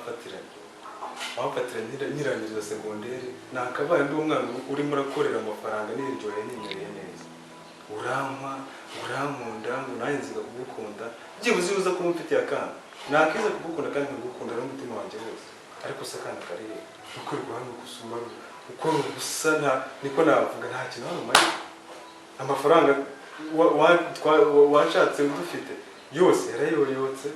bafatiranye nyirangiriza segonderi nakabaye ndi umwana urimo urakorera amafaranga n'iryoye nimereye neza urankunda ngo nanjye nziga kugukunda byibuze uza kuba mfitiye akana nakiza kugukunda kandi nkagukunda n'umutima wanjye wose ariko se akana karihe ukorerwa hano gusuma uko gusa niko navuga nta kintu hano mari amafaranga washatse udufite yose yarayoyotse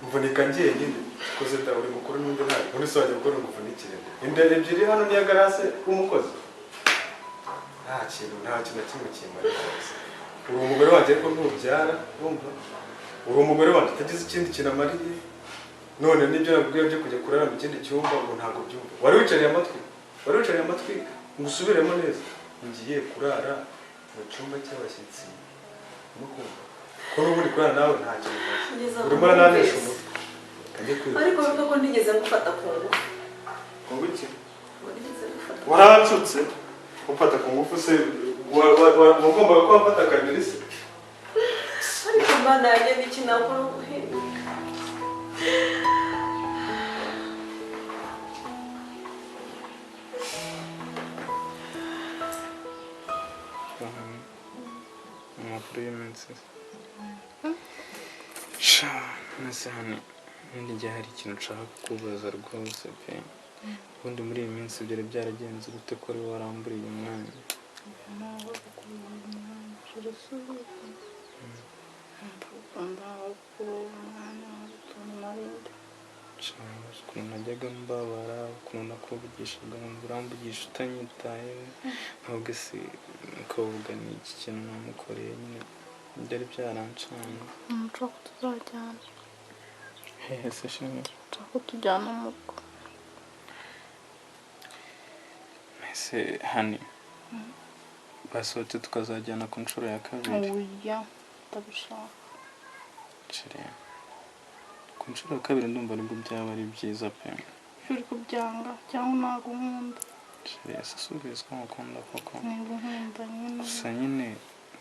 mvunika ngiye nyine koze da uri mukuru n'undi nta muri so waje gukora nguvunikire indere ebyiri hano niya garase umukozi nta kintu kimwe kimari uri umugore wanjye ko ntubyara urumva uri umugore wanjye utagize ikindi kintu amariye none nibyo nabwiye byo kujya kurara mu kindi cyumba ngo ntago byumva wari wicariye amatwi ngusubiremo neza ngiye kurara mu cyumba cy'abashyitsi mukumva ko n'ubundi kurara nawe nta kintu urimo nanesha umutwe ariko bivuga ko ntigeze gufata ku ngufu iki waracutse ufata ku ngufu se wagombaga ko wafata kabiri se ariko mbana yanjye n'iki nakora guhinduka amakuru y'iminsi nase hano n'igihe hari ikintu nshaka kubaza rwose pe ubundi muri iyi minsi byari byaragenze gute ko ari waramburiye umwanya ukuntu najyaga mbabara ukuntu nakuvugishaga ngo uramvugisha utanyitaye ntabwo se ukavuga ni iki kintu namukoreye nyine byari byarancanye nshaka ko tuzajyana hehe se shimwe nshaka ko tujyana mu rugo ese hani basohotse tukazajyana ku nshuro ya kabiri oya ndabishaka chere ku nshuro ya kabiri ndumva aribwo byaba ari byiza pe uri kubyanga cyangwa ntabwo nkunda chere asubiza ko nkunda koko ntabwo nkunda nyine gusa nyine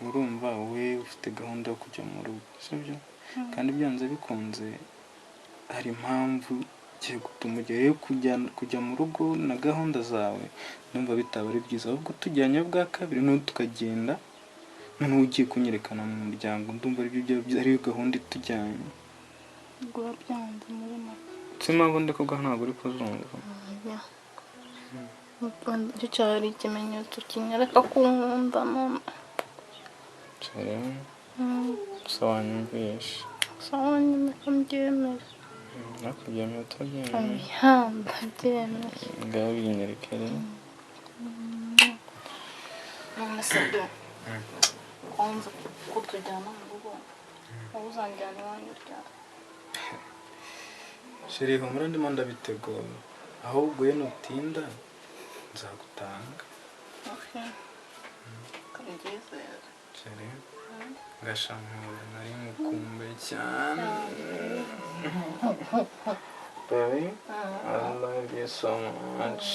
urumva we ufite gahunda yo kujya mu rugo sibyo kandi byanze bikunze hari impamvu giye gutuma ugiye kujya mu rugo na gahunda zawe ndumva bitaba ari byiza ahubwo tujyanye bwa kabiri no tukagenda none ugiye kunyerekana mu muryango ndumva ari gahunda itujyanye gura byanze muri make simpamvu ndi kuvuga ntabwo uri kuzumva icyo cyari ikimenyetso kinyereka ko nkunda none sawa nyumvishe sawa nyine ko mbyemera nakubyemera utabyemera ndabyemera ngaho binyereke rero none se do kwanza ko tujyana mu rugo wowe uzanjyana iwanyu ryari sheri humura ndimo ndabitegura ahubwo ye nutinda nzagutanga kanigezera sheri gashampura nari mukumbe cyane baby I love you so much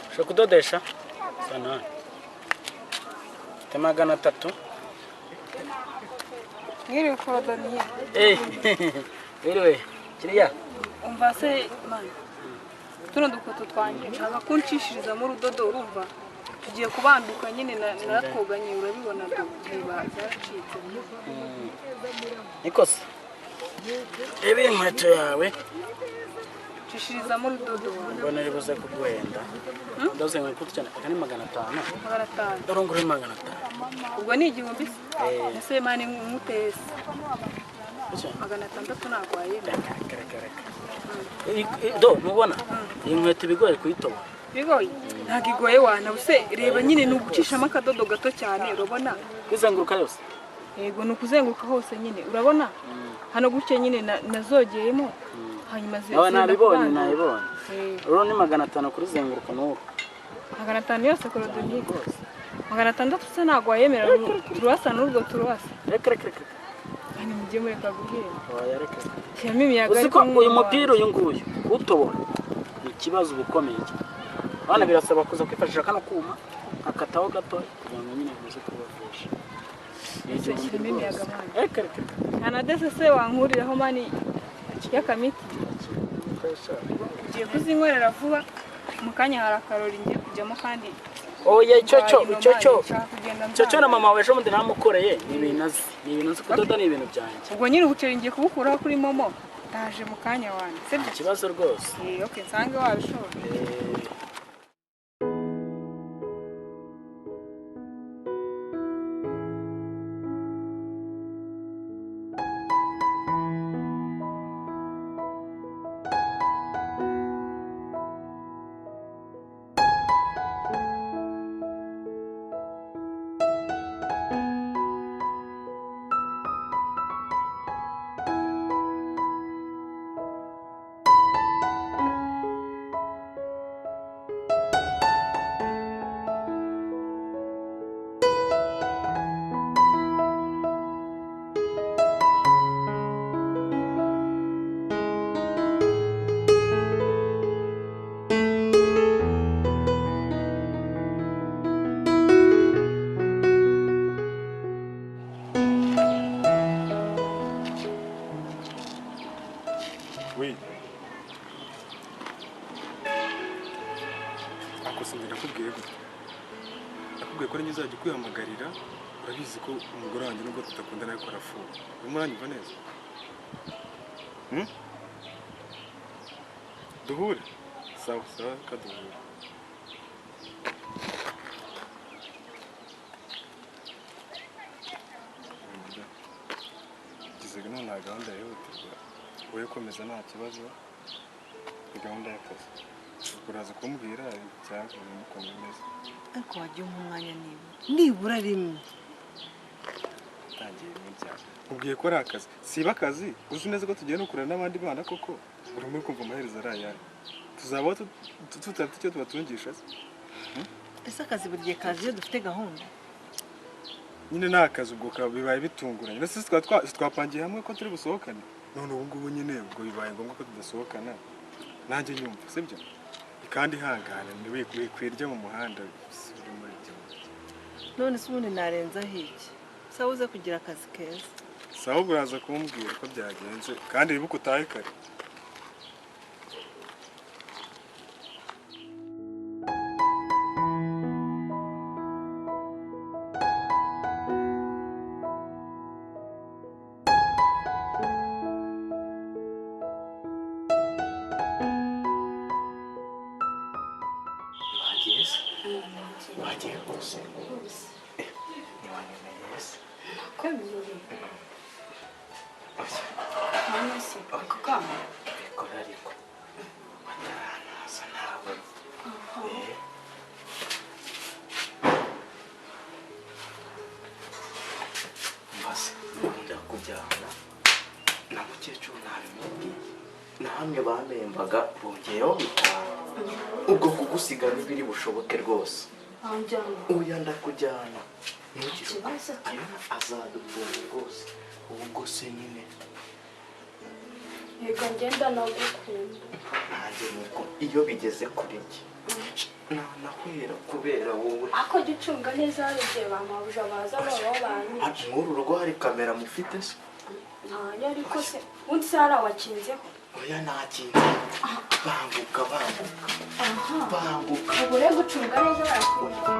ushobora kudodesha sana magana 3 Ngiri kodaniye. Wewe kiriya Umva se man. Tuno dukoto twanje nshaka kunshishiriza mu rudodo urumva. Tugiye kubanduka nyine naratwoganye urabibona duba zaracitse. Nikose. Ebe inkweto yawe Shishiriza mu rudodo. mbona ribuze kugwenda. Ndaze nkweto cyane akani 500. 500. Dorongore 500. Ubwo ni igihumbi se? Ese mani mutese. 600 nagwaye. Do mubona inkweto bigoye kuyitoba. bigoye ntabwo igoye wana use reba nyine ni ugucishamo akadodo gato cyane urabona kwizenguruka yose yego ni ukuzenguruka hose nyine urabona hano gutya nyine nazogeyemo hanyuma nabibonye rero ni 500 kurizenguruka n'ubu 500 yose korodoni rwose 600 se ntabwo wayemera turasa n'urwo turasa reka hano mugiye mureka guhera oya reka shyiramo imiyaga ariko uyu mupira uyu nguyu utobora ni ikibazo ubukomeye abana birasaba kuza kwifashisha kano kuma akataho gato kugira ngo nyine bize kubafasha shyiramo imiyaga mani reka hana dese se wankuriraho mani y'akamiti ugiye kuzinkorera vuba mu kanya hari akarori ngiye kujyamo kandi oya cyo na mama weje mundi namukoreye ni ibintu nzi kudoda ni ibintu byanjye ubwo nyine ubuceri ngiye kubukuraho kuri momo ndaje mu kanya wanjye sibyo ikibazo rwose okay nsange wabishobora nakubwiye ko nizajya kwihamagarira urabizi ko umugore wanjye nubwo tudakundana ariko arafuha urimo uranyumva neza duhure sawa kaduhure gize none nta gahunda yihutirwa wowe komeza nta kibazo ni gahunda y'akazi uraza kumbwira cyangwa ukuntu bimeze ariko wajya umwanya nibura rimwe tangiye n'ibyaha ubwiye ko ari akazi siba akazi uzi neza ko tugiye no kurana n'abandi bana koko uri muri kumva amaherezo ari ayahe tuzaba tutafite icyo tubatungisha se ese akazi buri gihe kaje iyo dufite gahunda nyine ni akazi ubwo bibaye bitunguranye ndetse twapangiye hamwe ko turi busohokane none ubu ngubu nyine ubwo bibaye ngombwa ko tudasohokana nanjye nyumva sibyo kandi ihangane ntiwikwirya mu muhanda uri muri ibyo none se ubundi narenzaho iki sawa uze kugira akazi keza sawa uraza kumbwira ko byagenze kandi wibuke utahe kare wagiye rwose ntiwanyemeye se bikora ariko bataranaza nawe mbase ukunda kubyara na mukecuru ntabimubwiye namwe bamembaga bongeyeho bitanu ubwo kugusiga n'ibiri bushoboke rwose uya ndakujyana ntugire ayo azadutunga rwose ubwo se nyine reka ngenda nagukunda nanjye nuko iyo bigeze kuri njye nahwera kubera wowe ako jya ucunga neza hari igihe bamabuja baza babaho banyica nk'uru rugo hari kamera mufite se ntayo ariko se ubundi se hari awakinzeho oya ntakinze banguka ubure gucunga neza barakunda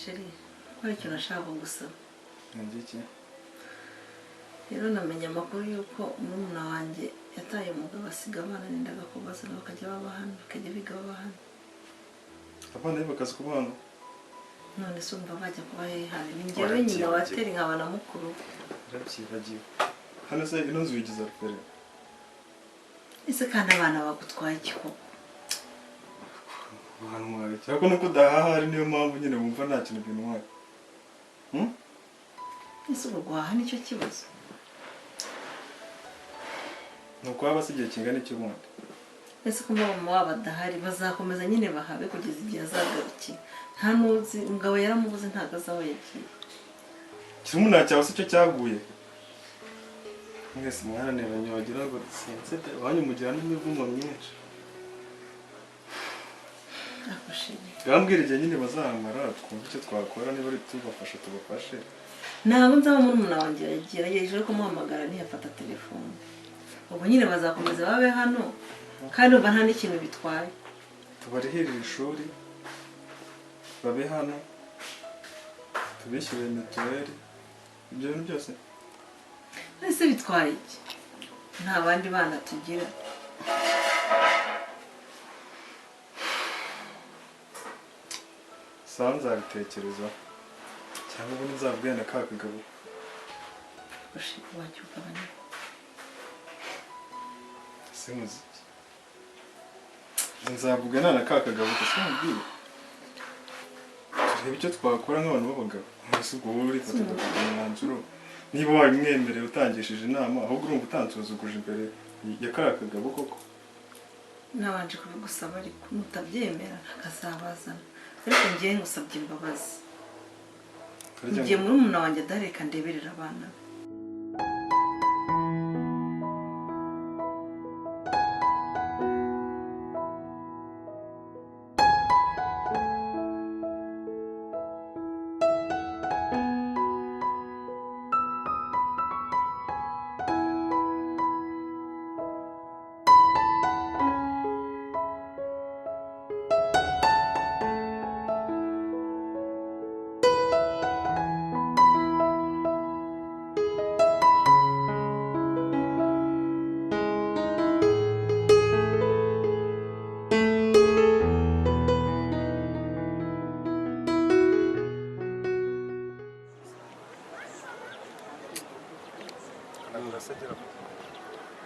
sheri hari ikintu nashaka gusaba Ngiki? rero namenye amakuru y'uko murumuna wanjye yataye umugabo asiga abana nendaga kubaza bakajya baba hano bakajya biga baba hano. Abana be bakaza kuba hano? None se umva bajya kuba hehe hano? Ni njyewe nyina wa Teri nkaba na mukuru. Yarabyibagiwe. Hano se ino nzu yigiza rupere. Ese kandi abana bagutwaye iki koko? Mwana cyako nuko udahaha ari niyo mpamvu nyine wumva nta kintu bintwaye. Ese ubwo guhaha nicyo kibazo? Nuko waba se igihe kingana iki bundi? Ese ko mama wabo adahari bazakomeza nyine bahabe kugeza igihe azagarukira. Nta nuzi umugabo yaramubuze ntago azaho yagiye. Kirumuna cyawe se cyo cyaguye. Mwese mwaranebanye wagira ngo sensete wanyumugira n'imivumo myinshi. Akoshimye. Gambwira igihe nyine bazahamara twumva icyo twakora niba ari tubafasha tubafashe. Ntabwo nzaba murumuna wanjye yagerageje kumuhamagara ntiyafata telefone. Ubwo nyine bazakomeza babe hano kandi uba nta n'ikintu bitwaye. Tubarihirira ishuri babe hano tubishyure mituweli ibyo bintu byose. Ese bitwaye iki? Nta bandi bana tugira. Sawa nzabitekereza cyangwa ubu nzabwira na ka kagabo. Ushaka wacyuka bane. Simuzi. Nzavugana na ka kagabo gusimbira. Turebe icyo twakora nk'abantu b'abagabo. Ese ubwo wowe uri fata umwanzuro. Niba wabimwemerera utangishije inama ahubwo urumva utansuzuguje imbere ya ka kagabo koko. Nabanje kubigusaba ariko nutabyemera akazabazana. Ariko ngiye ngusabye imbabazi. Ngiye murumuna wanjye adareka ndeberera abana.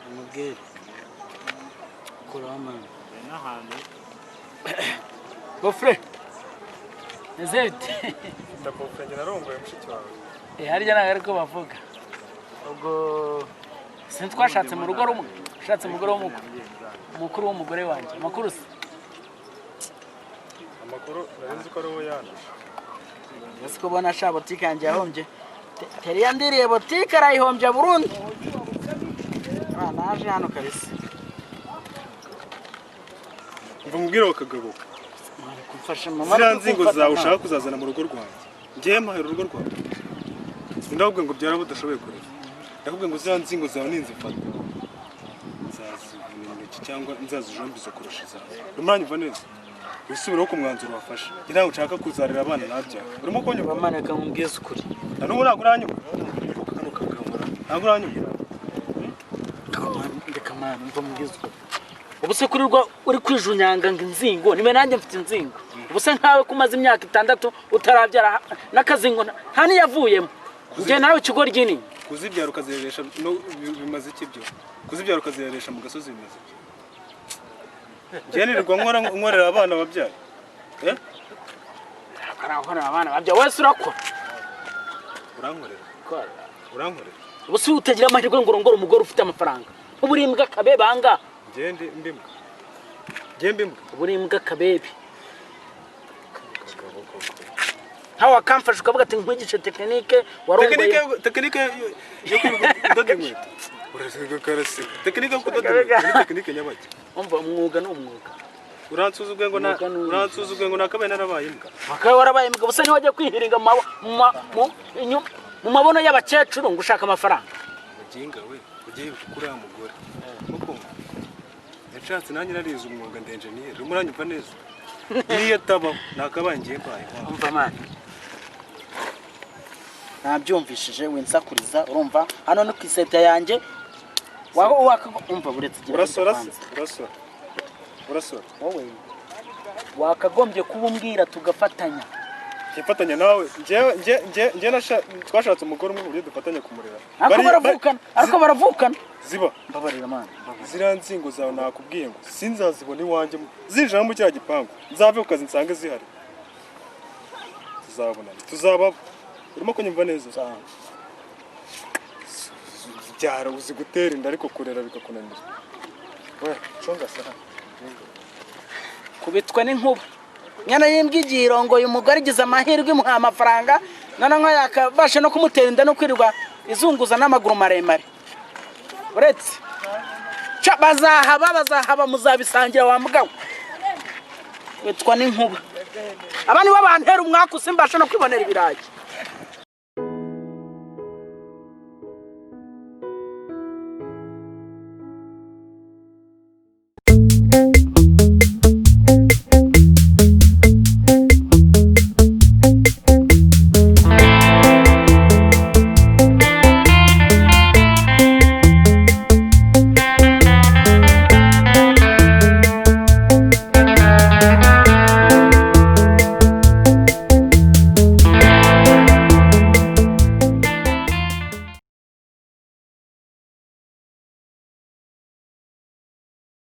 Umubwire kora amana n'ahantu gofre nezete Ndakofre njye narongoye mushiki wawe. harya naga ariko bavuga ubwo twashatse mu rugo rumwe ushatse umugore umukuru w'umugore wanjye makuru se Amakuru narinzi ko ari wowe yandisha. ese ko bona sha botike yanjye yahombye Teri yandiriye botike arayihombye burundu. Naje hano kabisa. Mva mubwira wa kagabo. Kumfasha mama. Zira nzingo zawe ushaka kuzazana mu rugo rwanjye. Ngiye mahera urugo rwawe. Ndabubwe ngo byara budashoboye kureka. Ndakubwe ngo zira nzingo zawe ninzifata. Nzazivunira cyangwa nzazijombiza kurusha zawe. Rumanye uva neza. Wisubiraho ku mwanzuro wafashe. Ngira ushaka kuzarira abana nabyawe. Urimo kunyuma mama reka nkubwize ukuri. N'ubu ntabwo uranyuma. Kano kagahora. Ntabwo uranyuma. Ndeka mwana mva mubwize ukuri. Ubuse kurirwa uri kwijunyanga ngo inzingo nibe nanjye mfite inzingo. Ubuse nkawe kumaze imyaka 6 utarabyara n'akazingo nta niyavuyemo. Ngiye nawe ikigori gini. Kuzibyara ukazireresha no bimaze iki byo? Kuzibyara ukazireresha mu gasozi bimaze iki? Jenirwa nkorera abana babyaye. Nkorera abana babyaye wese urakora. Urankorera. Urankorera. Ubuse utagira amahirwe ngo urongore umugore ufite amafaranga. Uburimbwa kabebe anga. Gende mbimbwa. Gembe mbwa. Uburimbwa kabebe. Hawa kamfasha ukavuga ati nkwigishe tekinike warongoye. Tekinike yo kudoda inkweto. Urasiga karasi. Tekinike yo kudoda inkweto. Tekinike nyabaki. Umva umwuga no umwuga. Uransuzugwe ngo nakabaye narabaye imbwa. Akaye warabaye imbwa busa ni wajya kwihiringa mu mabono y'abakecuru ngo ushaka amafaranga. Muginga we ugiye kuri ya mugore. Kuko yashatse nanjye narize umwuga ndenjeniyeri. Umuranyumva neza. Niyo tabaho nakabaye ngiye kwaye. Umva mwana. nabyumvishije winsakuriza urumva hano ni ku iseta yanjye umva buretse urasora wowe wakagombye kuba umbwira tugafatanya Kifatanya nawe nje twashatse umugore umwe buryo dufatanya kumurera ariko baravukana ziba mbabarira man zira nzingo zawe nakubwiye ngo sinzazibona iwanjye zinjira mu cya gipangu nzave ku kazi nsange zihari tuzaba urimo kunyumva neza byara uzi gutera inda ariko kurera bikakunanira we chonga sana kubitwa n'inkuba nyana yimbwigiye irongoye umugore igize amahirwe imuha amafaranga none nko yakabasha no kumutera inda no kwirirwa izunguza n'amaguru maremare uretse bazahaba muzabisangira wa mugabo witwa n'inkuba abandi bo bantera umwaka usimbasha no kwibonera ibirayi